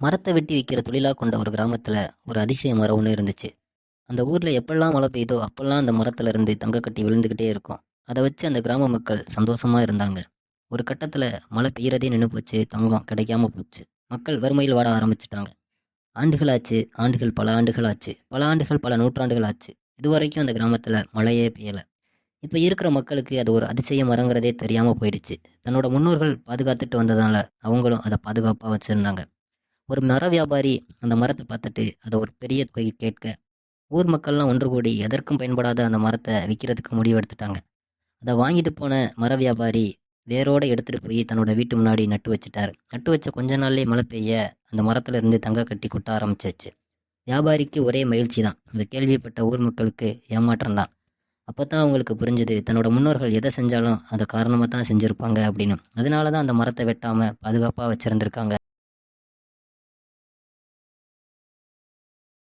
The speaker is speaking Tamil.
மரத்தை வெட்டி விற்கிற தொழிலா கொண்ட ஒரு கிராமத்துல ஒரு அதிசய மரம் ஒன்று இருந்துச்சு. அந்த ஊர்ல எப்பெல்லாம் மழை பெய்யுதோ அப்பெல்லாம் அந்த மரத்துல இருந்து தங்க கட்டி விழுந்துகிட்டே இருக்கும். அதை வச்சு அந்த கிராம மக்கள் சந்தோஷமா இருந்தாங்க. ஒரு கட்டத்துல மழை பெய்யறதே நின்று போச்சு, தங்கம் கிடைக்காம போச்சு. மக்கள் வறுமையில் வாட ஆரம்பிச்சிட்டாங்க. ஆண்டுகளாச்சு, ஆண்டுகள் பல ஆண்டுகள் ஆச்சு, பல ஆண்டுகள் பல நூற்றாண்டுகள் ஆச்சு. இதுவரைக்கும் அந்த கிராமத்துல மழையே பெய்யல. இப்ப இருக்கிற மக்களுக்கு அது ஒரு அதிசய மரங்கிறதே தெரியாம போயிடுச்சு. தன்னோட முன்னோர்கள் பாதுகாத்துட்டு வந்ததால அவங்களும் அதை பாதுகாப்பா வச்சிருந்தாங்க. ஒரு மர வியாபாரி அந்த மரத்தை பார்த்துட்டு அதை ஒரு பெரிய தொகை கேட்க, ஊர் மக்கள்லாம் ஒன்று கூடி எதற்கும் பயன்படாத அந்த மரத்தை விற்கிறதுக்கு முடிவெடுத்துட்டாங்க. அதை வாங்கிட்டு போன மர வியாபாரி வேரோட எடுத்துட்டு போய் தன்னோட வீட்டு முன்னாடி நட்டு வச்சுட்டாரு. நட்டு வச்ச கொஞ்ச நாள்லயே மழை பெய்ய அந்த மரத்துல இருந்து தங்க கட்டி கொட்ட ஆரம்பிச்சிருச்சு. வியாபாரிக்கு ஒரே மகிழ்ச்சி தான், அதை கேள்விப்பட்ட ஊர் மக்களுக்கு ஏமாற்றம் தான். அப்பதான் அவங்களுக்கு புரிஞ்சது, தன்னோட முன்னோர்கள் எதை செஞ்சாலும் அதை காரணமாக தான் செஞ்சுருப்பாங்க அப்படின்னு. அதனால தான் அந்த மரத்தை வெட்டாம பாதுகாப்பாக வச்சிருந்திருக்காங்க.